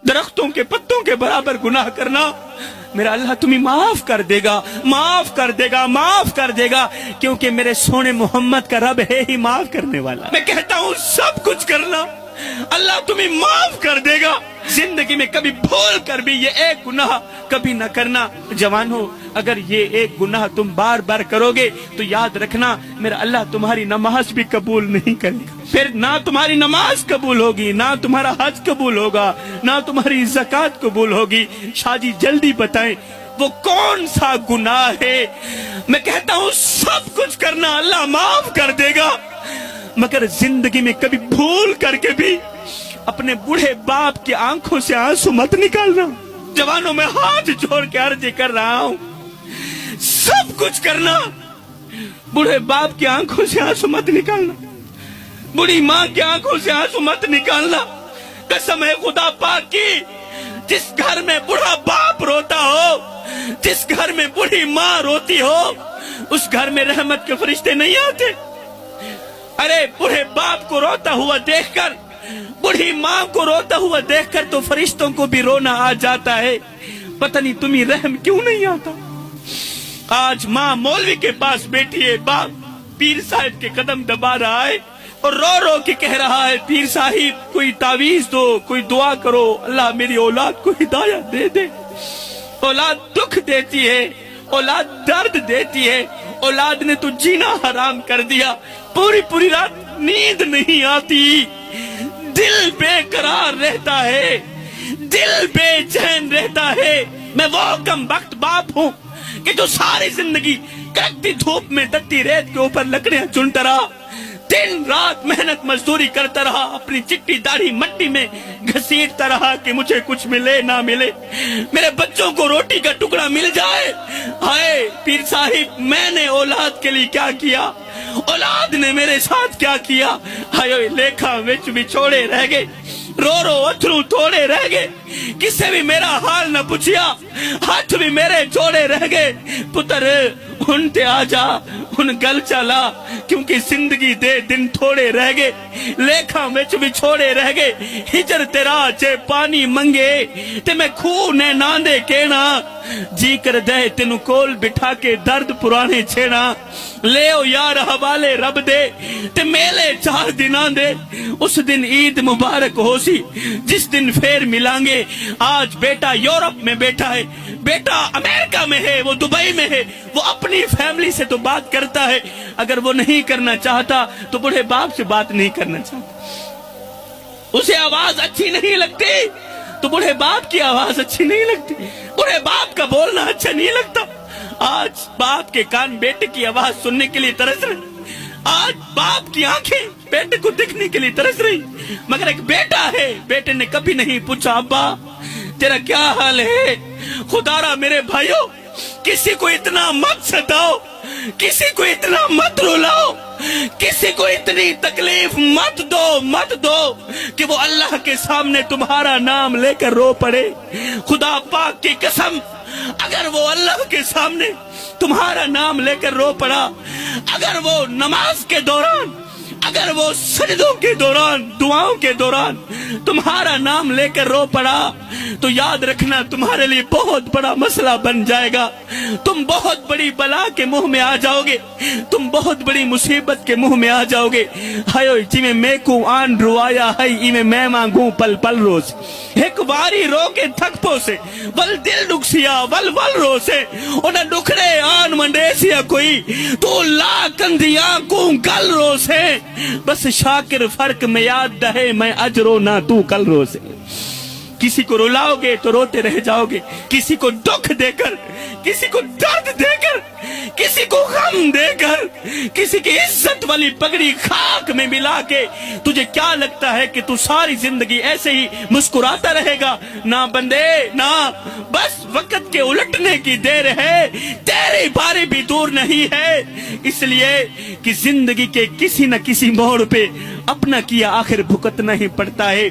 درختوں کے پتوں کے برابر گناہ کرنا، میرا اللہ تمہیں معاف کر دے گا، معاف کر دے گا، معاف کر دے گا، کیونکہ میرے سونے محمد کا رب ہے ہی معاف کرنے والا۔ میں کہتا ہوں سب کچھ کرنا، اللہ تمہیں معاف کر دے گا۔ زندگی میں کبھی بھول کر بھی یہ ایک گناہ کبھی نہ کرنا۔ جوانوں، اگر یہ ایک گناہ تم بار بار کرو گے تو یاد رکھنا میرا اللہ تمہاری نماز بھی قبول نہیں کرے گا۔ پھر نہ تمہاری نماز قبول ہوگی، نہ تمہارا حج قبول ہوگا، نہ تمہاری زکوٰۃ قبول ہوگی۔ شاہ جی جلدی بتائیں وہ کون سا گناہ ہے؟ میں کہتا ہوں سب کچھ کرنا، اللہ معاف کر دے گا، مگر زندگی میں کبھی بھول کر کے بھی اپنے بوڑھے باپ کی آنکھوں سے آنسو مت نکالنا۔ جوانوں میں ہاتھ جوڑ کے عرض کر رہا ہوں سب کچھ کرنا، بوڑھے باپ کی آنکھوں سے آنسو مت نکالنا، بوڑھی ماں کی آنکھوں سے آنسو مت نکالنا۔ قسم ہے خدا پاک کی، جس گھر میں بوڑھا باپ روتا ہو، جس گھر میں بوڑھی ماں روتی ہو، اس گھر میں رحمت کے فرشتے نہیں آتے۔ ارے بوڑھے باپ کو روتا ہوا دیکھ کر، بوڑھی ماں کو روتا ہوا دیکھ کر تو فرشتوں کو بھی رونا آ جاتا ہے۔ پتہ نہیں تمہیں رحم کیوں نہیں آتا۔ آج ماں مولوی کے پاس بیٹھی ہے، باپ پیر صاحب کے قدم دبا رہا ہے اور رو رو کے کہہ رہا ہے پیر صاحب کوئی تعویذ دو، کوئی دعا کرو، اللہ میری اولاد کو ہدایت دے دے۔ اولاد دکھ دیتی ہے، اولاد درد دیتی ہے، اولاد نے تو جینا حرام کر دیا، پوری پوری رات نیند نہیں آتی، دل بے قرار رہتا ہے، دل بے چین رہتا ہے۔ میں وہ کم وقت باپ ہوں کہ جو ساری زندگی کڑکتی دھوپ میں تتی ریت کے اوپر لکڑیاں چنتا رہا، دن رات محنت مزدوری کرتا رہا، اپنی چٹی داڑھی مٹی میں گھسیٹتا رہا کہ مجھے کچھ ملے نہ ملے، میرے بچوں کو روٹی کا ٹکڑا مل جائے۔ ہائے پیر صاحب میں نے اولاد کے لیے کیا کیا، اولاد نے میرے ساتھ کیا کیا۔ ہائے لیکھا وچ بچھوڑے رہ گئے، رو رو اتھرو توڑے رہ گئے، کسے بھی میرا حال نہ پوچھیا، ہاتھ بھی میرے جوڑے رہ گئے۔ پتر ہن تے آ جا، ہن گل چلا، کیونکہ زندگی دے دن تھوڑے رہ گئے، لیکھاں وچ بھی چھوڑے رہ گئے۔ ہجر تیرا چے پانی منگے تے میں کھو نے ناندے کہنا، جی کر دے تینو کول بٹھا کے درد پرانے چھیڑا، لے او یار حوالے رب دے تے میلے 4 دناں دے، اس دن عید مبارک ہو سی جس دن پھر ملیں گے۔ آج بیٹا یورپ میں بیٹھا ہے، بیٹا امریکہ میں ہے، وہ دبئی میں ہے، وہ اپنی فیملی سے تو بات کرتا ہے، اگر وہ نہیں کرنا چاہتا تو بڑے باپ سے بات نہیں کرنا چاہتا، اسے آواز اچھی نہیں لگتی تو بڑے باپ کی آواز اچھی نہیں لگتی، بڑے باپ کا بولنا اچھا نہیں لگتا۔ آج باپ کے کان بیٹے کی آواز سننے کے لیے ترس رہے، آج باپ کی آنکھیں بیٹے کو دیکھنے کے لیے ترس رہی، مگر ایک بیٹا ہے، بیٹے نے کبھی نہیں پوچھا ابا تیرا کیا حال ہے۔ خدا را میرے بھائیوں، کسی کو اتنا مت ستاؤ، کسی کو اتنا مت رلاؤ، کسی کو اتنی تکلیف مت دو کہ وہ اللہ کے سامنے تمہارا نام لے کر رو پڑے۔ خدا پاک کی قسم، اگر وہ اللہ کے سامنے تمہارا نام لے کر رو پڑا، اگر وہ نماز کے دوران، اگر وہ سجدوں کے دوران، دعاؤں کے دوران تمہارا نام لے کر رو پڑا، تو یاد رکھنا تمہارے لیے بہت بڑا مسئلہ بن جائے گا، تم بہت بڑی بلا کے منہ میں آ جاؤ گے، تم بہت بڑی مصیبت کے منہ میں آ جاؤ گے۔ ہائے جی میں کو آن روایا ہے ای میں مانگوں پل پل روز، ایک باری رو کے تھک پو سے ول دل ڈکسیا ول ول رو سے انہیں ڈکڑے آن منڈیسیا کوئی تو لا کندیاں کو گل رو سے، بس شاکر فرق میں یاد دہے میں اجرو نہ تو کل رو سے۔ کسی کو رلاؤ گے تو روتے رہ جاؤ گے، کسی کو دکھ دے کر، کسی کو درد دے کر، کسی کو غم دے کر، کسی کی عزت والی پگڑی خاک میں ملا کے تجھے کیا لگتا ہے کہ تو ساری زندگی ایسے ہی مسکراتا رہے گا؟ نہ بندے نہ، بس وقت کے الٹنے کی دیر ہے، تیری باری بھی دور نہیں ہے، اس لیے کہ زندگی کے کسی نہ کسی موڑ پہ اپنا کیا آخر بھگتنا ہی پڑتا ہے۔